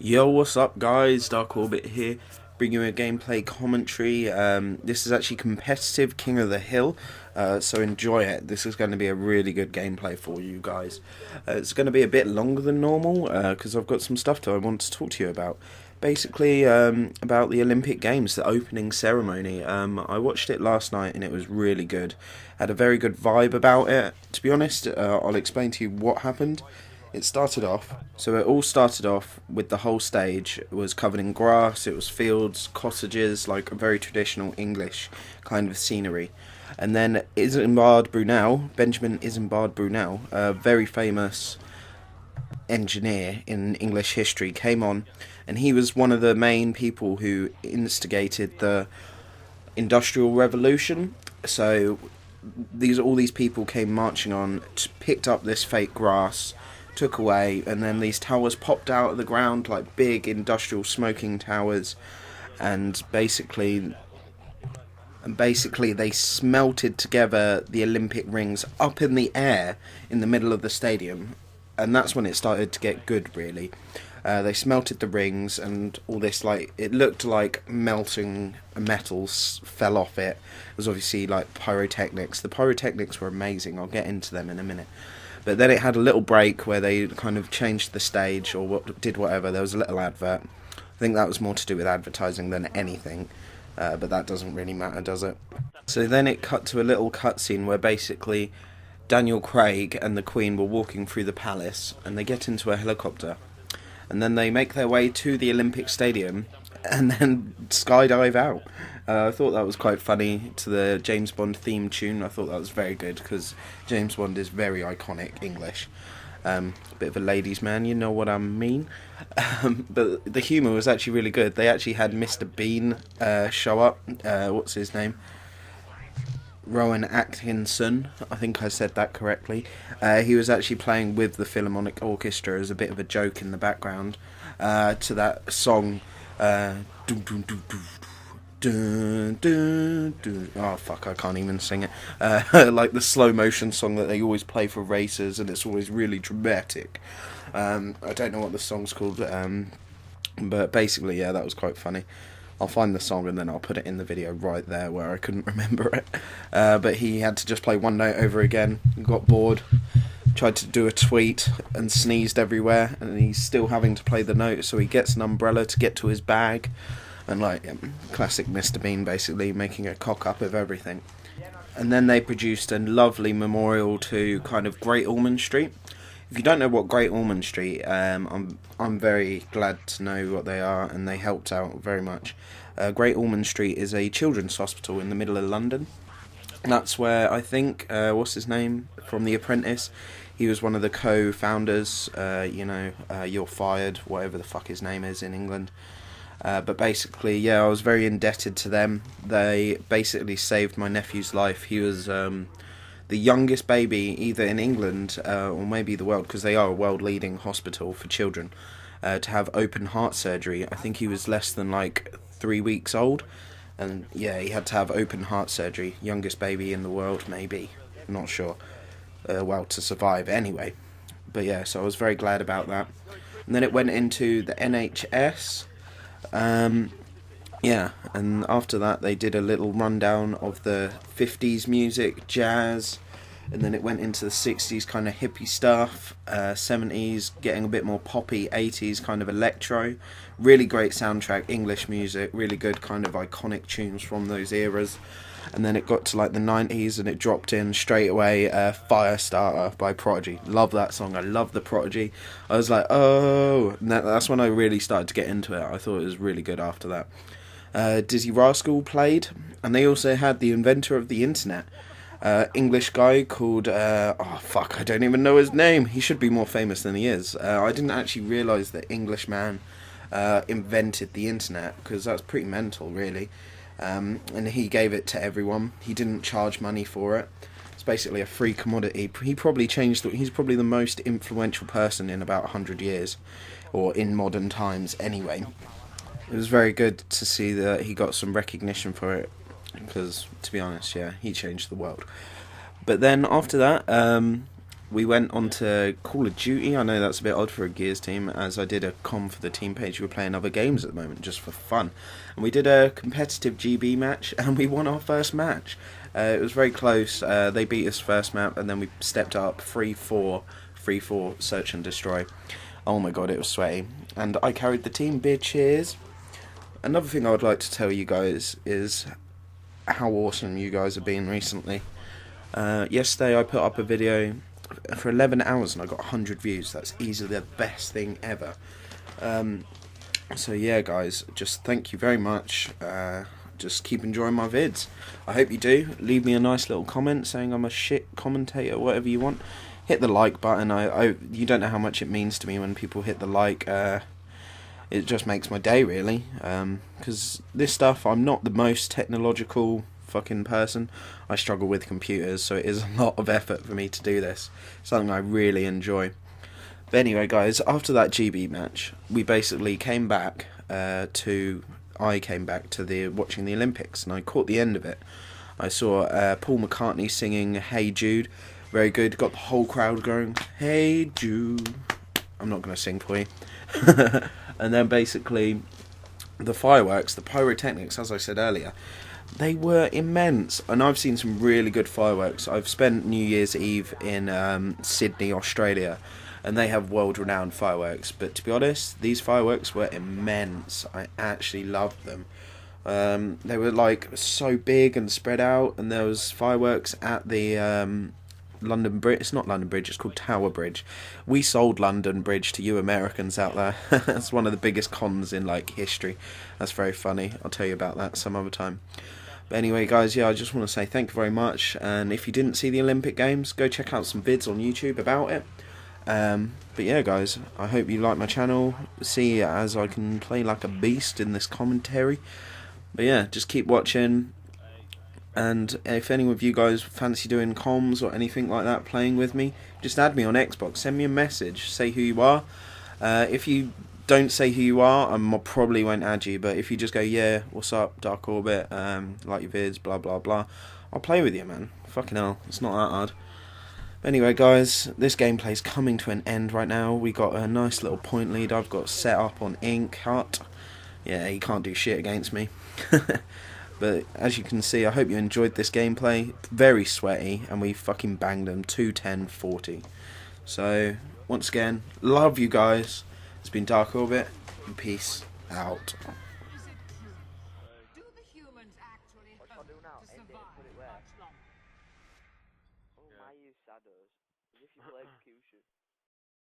Yo, what's up, guys? Dark Orbit here, bringing you a gameplay commentary. This is actually competitive King of the Hill, so enjoy it. This is going to be a really good gameplay for you guys. It's going to be a bit longer than normal because I've got some stuff I want to talk to you about. Basically, about the Olympic Games, the opening ceremony. I watched it last night and it was really good. Had a very good vibe about it. To be honest, I'll explain to you what happened. It all started off with the whole stage. It was covered in grass, it was fields, cottages, like a very traditional English kind of scenery. And then Benjamin Isambard Brunel, a very famous engineer in English history, came on, and he was one of the main people who instigated the Industrial Revolution. So all these people came marching on, picked up this fake grass, took away, and then these towers popped out of the ground like big industrial smoking towers, and basically they smelted together the Olympic rings up in the air in the middle of the stadium, and that's when it started to get good, really. They smelted the rings, and all this, like, it looked like melting metals fell off it. It was obviously like pyrotechnics. The pyrotechnics were amazing. I'll get into them in a minute. But then it had a little break where they kind of changed the stage or did whatever. There was a little advert. I think that was more to do with advertising than anything. But that doesn't really matter, does it? So then it cut to a little cutscene where basically Daniel Craig and the Queen were walking through the palace, and they get into a helicopter. And then they make their way to the Olympic Stadium and then skydive out. I thought that was quite funny, to the James Bond theme tune. I thought that was very good because James Bond is very iconic English. Bit of a ladies' man, you know what I mean. But the humour was actually really good. They actually had Mr. Bean show up. What's his name? Rowan Atkinson, I think I said that correctly. He was actually playing with the Philharmonic Orchestra as a bit of a joke in the background to that song. Oh fuck, I can't even sing it. Like the slow motion song that they always play for races, and it's always really dramatic. I don't know what the song's called, but basically, yeah, that was quite funny. I'll find the song and then I'll put it in the video right there where I couldn't remember it. But he had to just play one note over again, got bored, tried to do a tweet and sneezed everywhere, and he's still having to play the note, so he gets an umbrella to get to his bag. And like, classic Mr. Bean, basically making a cock up of everything. And then they produced a lovely memorial to kind of Great Ormond Street. If you don't know what Great Ormond Street, I'm very glad to know what they are, and they helped out very much. Great Ormond Street is a children's hospital in the middle of London. And that's where, I think, what's his name from The Apprentice? He was one of the co-founders. You're fired, whatever the fuck his name is in England. But basically, yeah, I was very indebted to them. They basically saved my nephew's life. He was the youngest baby either in England or maybe the world, because they are a world-leading hospital for children, to have open heart surgery. I think he was less than like 3 weeks old, and yeah, he had to have open heart surgery. Youngest baby in the world, maybe, not sure. To survive anyway. But yeah, so I was very glad about that. And then it went into the NHS. Yeah, and after that they did a little rundown of the 50s music, jazz, and then it went into the 60s kind of hippie stuff, 70s getting a bit more poppy, 80s kind of electro. Really great soundtrack, English music, really good kind of iconic tunes from those eras. And then it got to like the 90s and it dropped in straight away, Firestarter by Prodigy. Love that song, I love the Prodigy. I was like, oh, and that's when I really started to get into it. I thought it was really good after that. Dizzy Rascal played, and they also had the inventor of the internet, English guy called, I don't even know his name. He should be more famous than he is. I didn't actually realise that Englishman invented the internet, because that's pretty mental, really. And he gave it to everyone. He didn't charge money for it. It's basically a free commodity. He's probably the most influential person in about 100 years, or in modern times anyway. It was very good to see that he got some recognition for it, because, to be honest, yeah, he changed the world. But then after that, we went on to Call of Duty. I know that's a bit odd for a Gears team, as I did a com for the team page. We were playing other games at the moment just for fun, and we did a competitive GB match, and we won our first match. It was very close. They beat us first map, and then we stepped up 3-4, 3-4 search and destroy. Oh my god, it was sweaty, and I carried the team. Big cheers. Another thing I would like to tell you guys is how awesome you guys have been recently. Yesterday I put up a video for 11 hours and I got 100 views. That's easily the best thing ever. So yeah guys, just thank you very much. Just keep enjoying my vids. I hope you do. Leave me a nice little comment saying I'm a shit commentator, whatever you want. Hit the like button. You don't know how much it means to me when people hit the like. It just makes my day, really, because this stuff, I'm not the most technological fucking person. I struggle with computers, so it is a lot of effort for me to do this. Something I really enjoy. But anyway, guys, after that GB match, we basically came back I came back to watching the Olympics, and I caught the end of it. I saw Paul McCartney singing "Hey Jude," very good. Got the whole crowd going, "Hey Jude." I'm not going to sing for you. And then basically the fireworks, the pyrotechnics, as I said earlier, they were immense. And I've seen some really good fireworks. I've spent New Year's Eve in Sydney, Australia, and they have world-renowned fireworks. But to be honest, these fireworks were immense. I actually loved them. They were like so big and spread out, and there was fireworks at the London Bridge. It's not London Bridge, it's called Tower Bridge. We sold London Bridge to you Americans out there. That's one of the biggest cons in like history. That's very funny. I'll tell you about that some other time. But anyway guys, yeah, I just want to say thank you very much, and if you didn't see the Olympic Games, go check out some vids on YouTube about it. But yeah guys, I hope you like my channel. See as I can play like a beast in this commentary. But yeah, just keep watching. And if any of you guys fancy doing comms or anything like that, playing with me, just add me on Xbox, send me a message, say who you are. If you don't say who you are, I probably won't add you, but if you just go, yeah, what's up, Dark Orbit, like your vids, blah blah blah, I'll play with you, man. Fucking hell, it's not that hard. But anyway guys, this gameplay's coming to an end right now. We got a nice little point lead. I've got set up on Ink Hut. Yeah, he can't do shit against me. But as you can see, I hope you enjoyed this gameplay. Very sweaty, and we fucking banged them 210-40. So, once again, love you guys. It's been Dark Orbit, and peace out. Do the humans actually hope to survive much longer? My use shadows. As if you play execution.